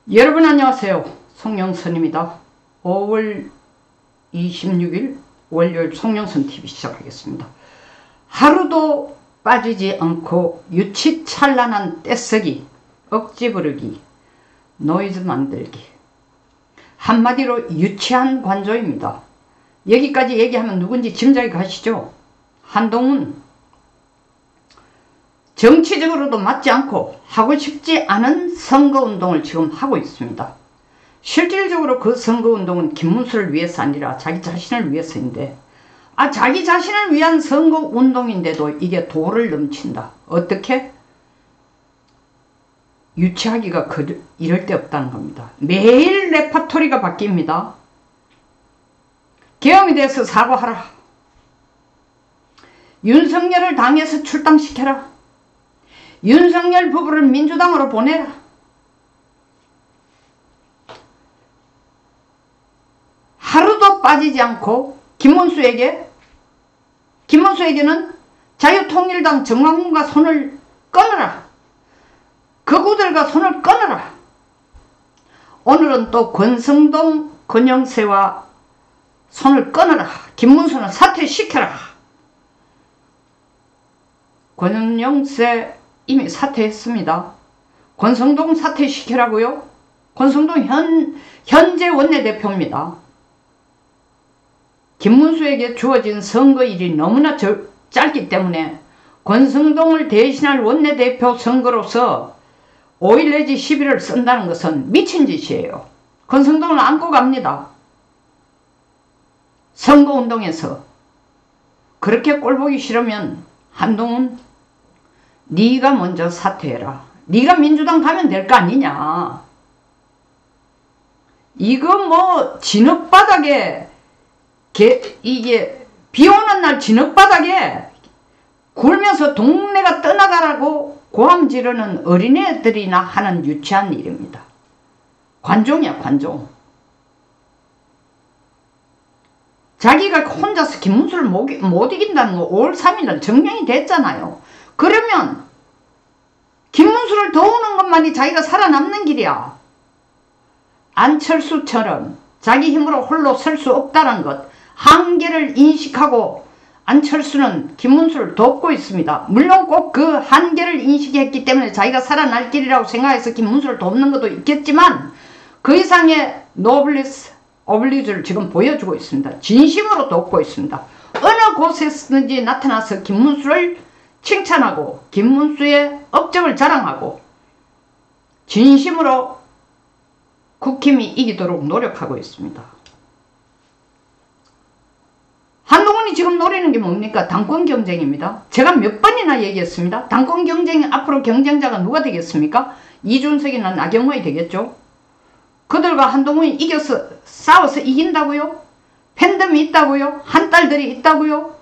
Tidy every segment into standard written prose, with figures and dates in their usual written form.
여러분 안녕하세요. 송영선입니다. 5월 26일 월요일 송영선TV 시작하겠습니다. 하루도 빠지지 않고 유치찬란한 떼쓰기, 억지 부르기, 노이즈 만들기, 한마디로 유치한 관조입니다. 여기까지 얘기하면 누군지 짐작이 가시죠? 한동훈, 정치적으로도 맞지 않고 하고 싶지 않은 선거운동을 지금 하고 있습니다. 실질적으로 그 선거운동은 김문수를 위해서 아니라 자기 자신을 위해서인데, 자기 자신을 위한 선거운동인데도 이게 도를 넘친다. 어떻게? 유치하기가 이럴 데 없다는 겁니다. 매일 레파토리가 바뀝니다. 계엄에 대해서 사과하라. 윤석열을 당에서 출당시켜라. 윤석열 부부를 민주당으로 보내라. 하루도 빠지지 않고 김문수에게는 자유통일당 정광훈과 손을 끊어라. 그구들과 손을 끊어라. 오늘은 또 권성동, 권영세와 손을 끊어라. 김문수는 사퇴시켜라. 권영세 이미 사퇴했습니다. 권성동 사퇴시키라고요? 권성동 현재 원내대표입니다. 김문수에게 주어진 선거일이 너무나 짧기 때문에 권성동을 대신할 원내대표 선거로서 5일 내지 10일을 쓴다는 것은 미친 짓이에요. 권성동을 안고 갑니다. 선거운동에서. 그렇게 꼴보기 싫으면 한동훈, 네가 먼저 사퇴해라. 네가 민주당 가면 될 거 아니냐. 이거 뭐 진흙바닥에 이게 비오는 날 진흙바닥에 굴면서 동네가 떠나가라고 고함 지르는 어린애들이나 하는 유치한 일입니다. 관종이야, 관종. 자기가 혼자서 김문수를 못 이긴다는 거 5월 3일날 증명이 됐잖아요. 그러면 김문수를 도우는 것만이 자기가 살아남는 길이야. 안철수처럼 자기 힘으로 홀로 설 수 없다는 것, 한계를 인식하고 안철수는 김문수를 돕고 있습니다. 물론 꼭 그 한계를 인식했기 때문에 자기가 살아날 길이라고 생각해서 김문수를 돕는 것도 있겠지만, 그 이상의 노블리스 오블리주를 지금 보여주고 있습니다. 진심으로 돕고 있습니다. 어느 곳에서든지 나타나서 김문수를 칭찬하고 김문수의 업적을 자랑하고 진심으로 국힘이 이기도록 노력하고 있습니다. 한동훈이 지금 노리는 게 뭡니까? 당권 경쟁입니다. 제가 몇 번이나 얘기했습니다. 당권 경쟁, 앞으로 경쟁자가 누가 되겠습니까? 이준석이나 나경원이 되겠죠. 그들과 한동훈이 싸워서 이긴다고요? 팬덤이 있다고요? 한딸들이 있다고요?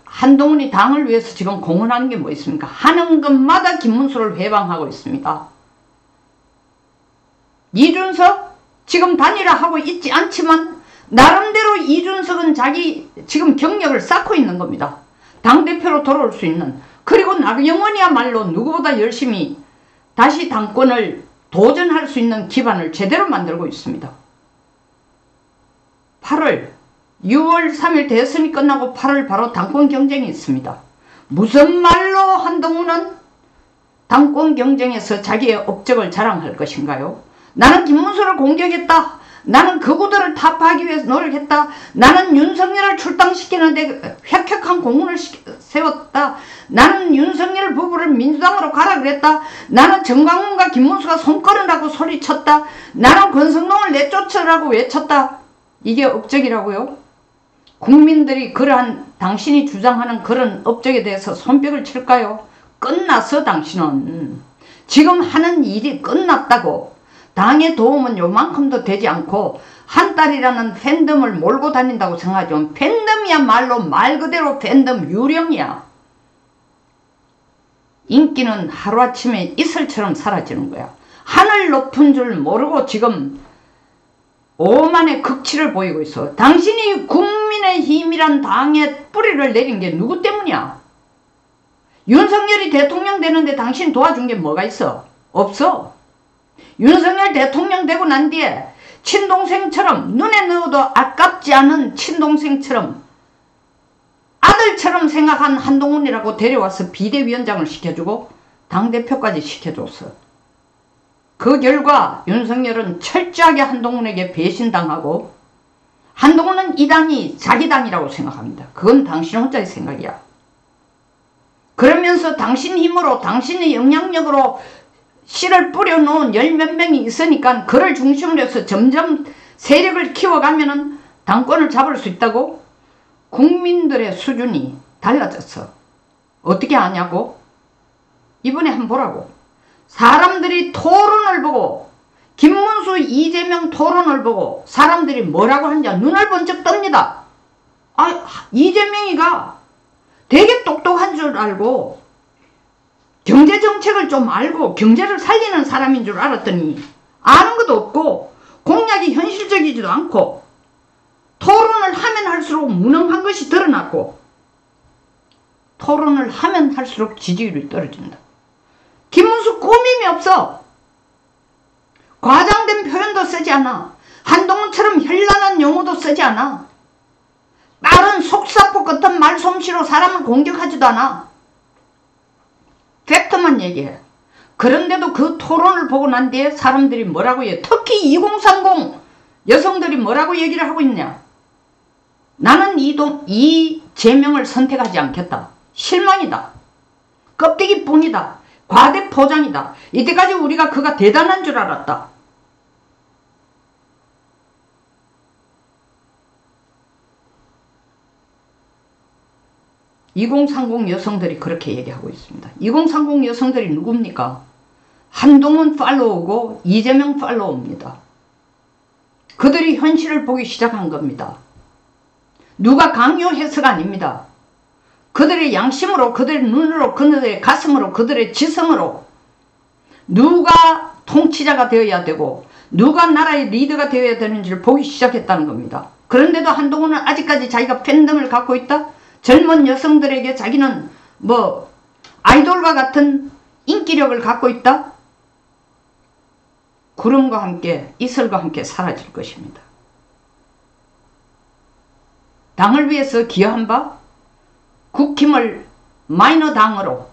한동훈이 당을 위해서 지금 공헌하는 게 뭐 있습니까? 하는 것마다 김문수를 회방하고 있습니다. 이준석 지금 단일화하고 있지 않지만 나름대로 이준석은 자기 지금 경력을 쌓고 있는 겁니다. 당대표로 돌아올 수 있는. 그리고 나경원이야말로 누구보다 열심히 다시 당권을 도전할 수 있는 기반을 제대로 만들고 있습니다. 6월 3일 대선이 끝나고 8월 바로 당권 경쟁이 있습니다. 무슨 말로 한동훈은 당권 경쟁에서 자기의 업적을 자랑할 것인가요? 나는 김문수를 공격했다. 나는 그구들을 타파하기 위해서 노력했다. 나는 윤석열을 출당시키는데 획획한 공헌을 세웠다. 나는 윤석열 부부를 민주당으로 가라 그랬다. 나는 정광훈과 김문수가 손 끊으라고 소리쳤다. 나는 권성동을 내쫓으라고 외쳤다. 이게 업적이라고요? 국민들이 그러한 당신이 주장하는 그런 업적에 대해서 손뼉을 칠까요? 끝났어. 당신은 지금 하는 일이 끝났다고. 당의 도움은 요만큼도 되지 않고 한 딸이라는 팬덤을 몰고 다닌다고 생각하지만 팬덤이야말로 말 그대로 팬덤 유령이야. 인기는 하루아침에 이슬처럼 사라지는 거야. 하늘 높은 줄 모르고 지금 오만의 극치를 보이고 있어. 당신이 국민의힘이란 당에 뿌리를 내린 게 누구 때문이야? 윤석열이 대통령 되는데 당신 도와준 게 뭐가 있어? 없어. 윤석열 대통령 되고 난 뒤에 친동생처럼, 눈에 넣어도 아깝지 않은 친동생처럼, 아들처럼 생각한 한동훈이라고 데려와서 비대위원장을 시켜주고 당대표까지 시켜줬어. 그 결과 윤석열은 철저하게 한동훈에게 배신당하고, 한동훈은 이 당이 자기 당이라고 생각합니다. 그건 당신 혼자의 생각이야. 그러면서 당신 힘으로, 당신의 영향력으로 씨를 뿌려놓은 열 몇 명이 있으니까 그를 중심으로 해서 점점 세력을 키워가면은 당권을 잡을 수 있다고? 국민들의 수준이 달라졌어. 어떻게 아냐고? 이번에 한번 보라고. 사람들이 토론을 보고, 김문수, 이재명 토론을 보고 사람들이 뭐라고 하는지 눈을 번쩍 뜹니다. 이재명이가 되게 똑똑한 줄 알고 경제정책을 좀 알고 경제를 살리는 사람인 줄 알았더니 아는 것도 없고 공약이 현실적이지도 않고 토론을 하면 할수록 무능한 것이 드러났고 토론을 하면 할수록 지지율이 떨어진다. 김문수 꾸밈이 없어. 과장된 표현도 쓰지 않아. 한동훈처럼 현란한 용어도 쓰지 않아. 빠른 속사포 같은 말솜씨로 사람을 공격하지도 않아. 팩트만 얘기해. 그런데도 그 토론을 보고 난 뒤에 사람들이 뭐라고 해. 특히 2030 여성들이 뭐라고 얘기를 하고 있냐. 나는 이재명을 선택하지 않겠다. 실망이다. 껍데기뿐이다. 과대 포장이다. 이때까지 우리가 그가 대단한 줄 알았다. (2030) 여성들이 그렇게 얘기하고 있습니다. 2030 여성들이 누굽니까? 한동훈 팔로우고 이재명 팔로우입니다. 그들이 현실을 보기 시작한 겁니다. 누가 강요해서가 아닙니다. 그들의 양심으로, 그들의 눈으로, 그들의 가슴으로, 그들의 지성으로 누가 통치자가 되어야 되고 누가 나라의 리더가 되어야 되는지를 보기 시작했다는 겁니다. 그런데도 한동훈은 아직까지 자기가 팬덤을 갖고 있다? 젊은 여성들에게 자기는 아이돌과 같은 인기력을 갖고 있다? 구름과 함께, 이슬과 함께 사라질 것입니다. 당을 위해서 기여한 바 국힘을 마이너 당으로,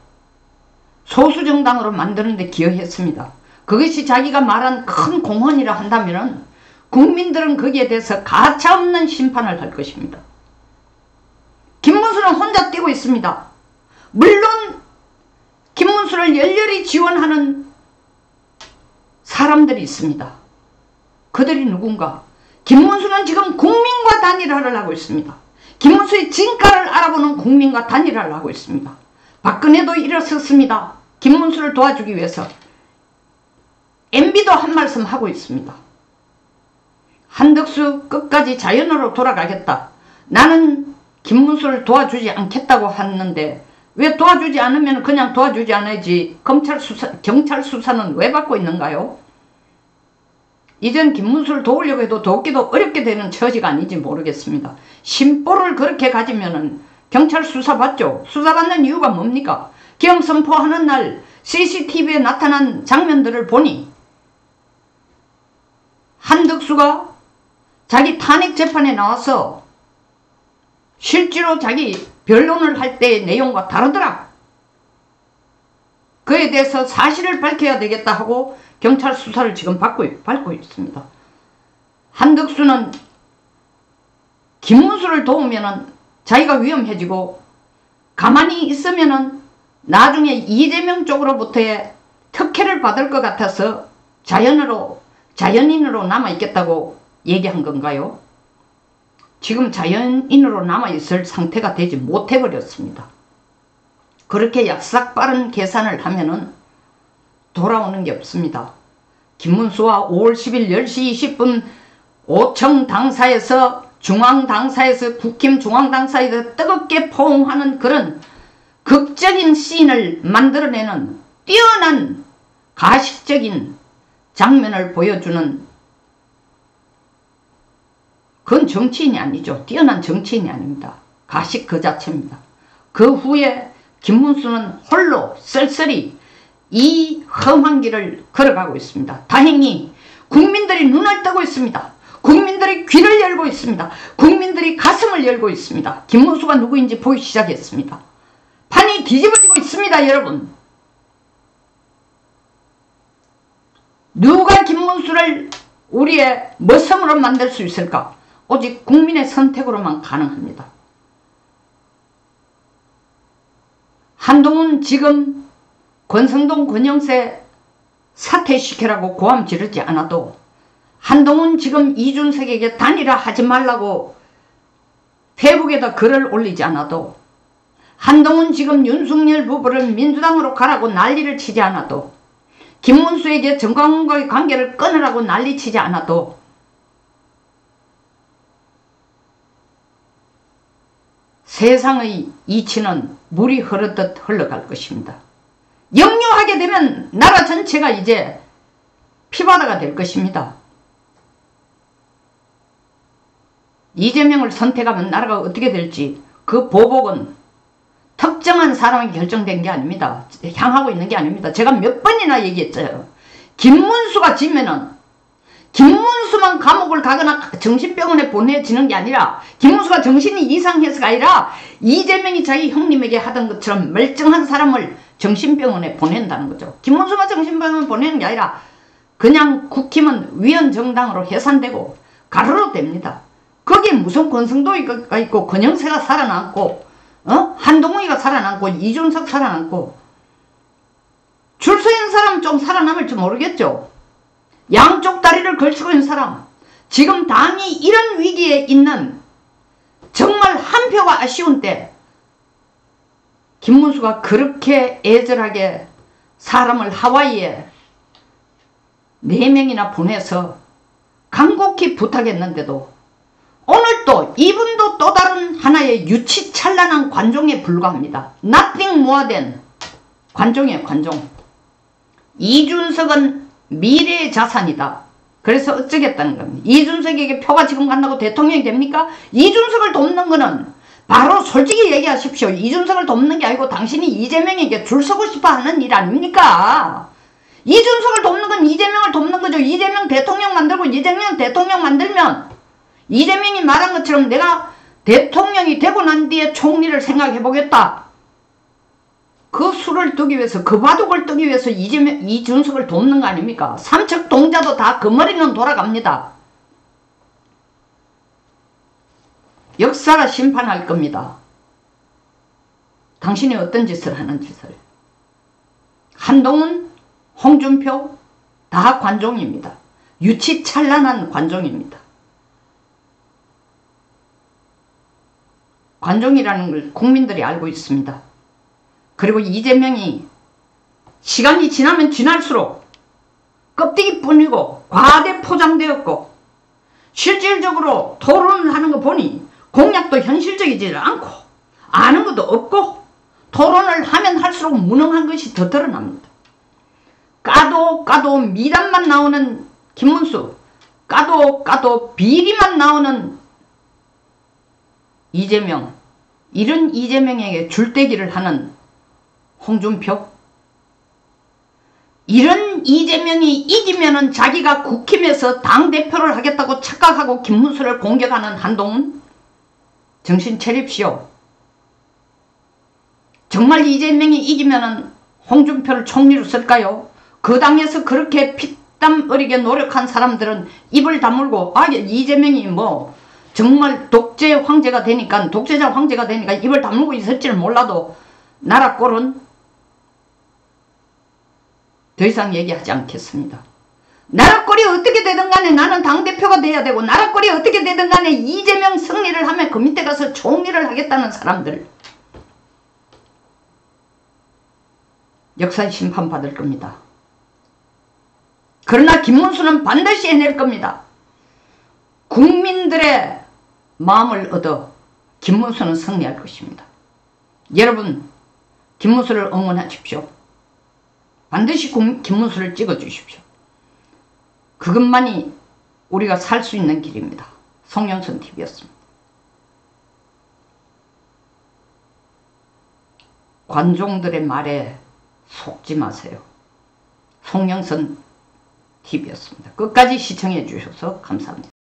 소수정당으로 만드는 데 기여했습니다. 그것이 자기가 말한 큰 공헌이라 한다면 국민들은 거기에 대해서 가차없는 심판을 할 것입니다. 김문수는 혼자 뛰고 있습니다. 물론 김문수를 열렬히 지원하는 사람들이 있습니다. 그들이 누군가? 김문수는 지금 국민과 단일화를 하고 있습니다. 김문수의 진가를 알아보는 국민과 단일화를 하고 있습니다. 박근혜도 일어섰습니다. 김문수를 도와주기 위해서. MB도 한 말씀 하고 있습니다. 한덕수 끝까지 자연으로 돌아가겠다. 나는 김문수를 도와주지 않겠다고 하는데 왜 도와주지 않으면 그냥 도와주지 않아야지 경찰 수사는 왜 받고 있는가요? 이젠 김문수를 도우려고 해도 돕기도 어렵게 되는 처지가 아닌지 모르겠습니다. 심보를 그렇게 가지면은 경찰 수사 받죠. 수사받는 이유가 뭡니까? 계엄 선포하는 날 CCTV에 나타난 장면들을 보니 한덕수가 자기 탄핵 재판에 나와서 실제로 자기 변론을 할 때의 내용과 다르더라. 그에 대해서 사실을 밝혀야 되겠다 하고 경찰 수사를 지금 받고 있습니다. 한덕수는 김문수를 도우면은 자기가 위험해지고 가만히 있으면은 나중에 이재명 쪽으로부터의 특혜를 받을 것 같아서 자연인으로 남아있겠다고 얘기한 건가요? 지금 자연인으로 남아있을 상태가 되지 못해버렸습니다. 그렇게 약삭빠른 계산을 하면은 돌아오는 게 없습니다. 김문수와 5월 10일 10시 20분 5청 당사에서 중앙당사에서 국힘 중앙당사에서 뜨겁게 포옹하는 그런 극적인 씬을 만들어내는 뛰어난 가식적인 장면을 보여주는 그건 정치인이 아니죠. 뛰어난 정치인이 아닙니다. 가식 그 자체입니다. 그 후에 김문수는 홀로 쓸쓸히 이 험한 길을 걸어가고 있습니다. 다행히 국민들이 눈을 뜨고 있습니다. 국민들이 귀를 열고 있습니다. 국민들이 가슴을 열고 있습니다. 김문수가 누구인지 보기 시작했습니다. 판이 뒤집어지고 있습니다. 여러분. 누가 김문수를 우리의 머슴으로 만들 수 있을까? 오직 국민의 선택으로만 가능합니다. 한동훈 지금 권성동 권영세 사퇴시키라고 고함 지르지 않아도, 한동훈 지금 이준석에게 단일화하지 말라고 페북에다 글을 올리지 않아도, 한동훈 지금 윤석열 부부를 민주당으로 가라고 난리를 치지 않아도, 김문수에게 정광훈과의 관계를 끊으라고 난리치지 않아도 세상의 이치는 물이 흐르듯 흘러갈 것입니다. 역류하게 되면 나라 전체가 이제 피바다가 될 것입니다. 이재명을 선택하면 나라가 어떻게 될지, 그 보복은 특정한 사람이 결정된 게 아닙니다. 향하고 있는 게 아닙니다. 제가 몇 번이나 얘기했어요. 김문수가 지면은 김문수만 감옥을 가거나 정신병원에 보내지는 게 아니라, 김문수가 정신이 이상해서가 아니라 이재명이 자기 형님에게 하던 것처럼 멀쩡한 사람을 정신병원에 보낸다는 거죠. 김문수만 정신병원에 보내는 게 아니라 그냥 국힘은 위헌정당으로 해산되고 가로로 됩니다. 거기에 무슨 권성도가 있고 권영세가 살아남고 한동훈이가 살아남고 이준석 살아남고 줄 서 있는 사람 좀 살아남을지 모르겠죠. 양쪽 다리를 걸치고 있는 사람, 지금 당이 이런 위기에 있는 정말 한 표가 아쉬운 때 김문수가 그렇게 애절하게 사람을 하와이에 4명이나 보내서 간곡히 부탁했는데도 오늘 또 이분도 또 다른 하나의 유치찬란한 관종에 불과합니다. Nothing more than 관종이에요. 관종. 이준석은 미래의 자산이다. 그래서 어쩌겠다는 겁니다. 이준석에게 표가 지금 간다고 대통령이 됩니까? 이준석을 돕는 거는 바로 솔직히 얘기하십시오. 이준석을 돕는 게 아니고 당신이 이재명에게 줄 서고 싶어 하는 일 아닙니까? 이준석을 돕는 건 이재명을 돕는 거죠. 이재명 대통령 만들고, 이재명 대통령 만들면 이재명이 말한 것처럼 내가 대통령이 되고 난 뒤에 총리를 생각해 보겠다. 그 수를 뜨기 위해서, 그 바둑을 뜨기 위해서 이준석을 돕는 거 아닙니까? 삼척 동자도 다 그 머리는 돌아갑니다. 역사가 심판할 겁니다. 당신이 어떤 짓을 하는 짓을. 한동훈, 홍준표 다 관종입니다. 유치찬란한 관종입니다. 관종이라는 걸 국민들이 알고 있습니다. 그리고 이재명이 시간이 지나면 지날수록 껍데기뿐이고 과대 포장되었고, 실질적으로 토론을 하는 거 보니 공약도 현실적이지 않고 아는 것도 없고, 토론을 하면 할수록 무능한 것이 더 드러납니다. 까도 미담만 나오는 김문수, 까도 비리만 나오는 이재명, 이런 이재명에게 줄대기를 하는 홍준표, 이런 이재명이 이기면은 자기가 국힘에서 당대표를 하겠다고 착각하고 김문수를 공격하는 한동훈, 정신 차립시오. 정말 이재명이 이기면은 홍준표를 총리로 쓸까요? 그 당에서 그렇게 피땀 어리게 노력한 사람들은 입을 다물고, 이재명이 뭐 정말 독재 황제가 되니까, 독재자 황제가 되니까 입을 다물고 있을지는 몰라도 나라 꼴은 더 이상 얘기하지 않겠습니다. 나라 꼴이 어떻게 되든 간에 나는 당대표가 돼야 되고, 나라 꼴이 어떻게 되든 간에 이재명 승리를 하면 그 밑에 가서 총리를 하겠다는 사람들, 역사의 심판받을 겁니다. 그러나 김문수는 반드시 해낼 겁니다. 국민들의 마음을 얻어 김문수는 승리할 것입니다. 여러분, 김문수를 응원하십시오. 반드시 김문수를 찍어주십시오. 그것만이 우리가 살 수 있는 길입니다. 송영선TV였습니다. 관종들의 말에 속지 마세요. 송영선 TV였습니다. 끝까지 시청해 주셔서 감사합니다.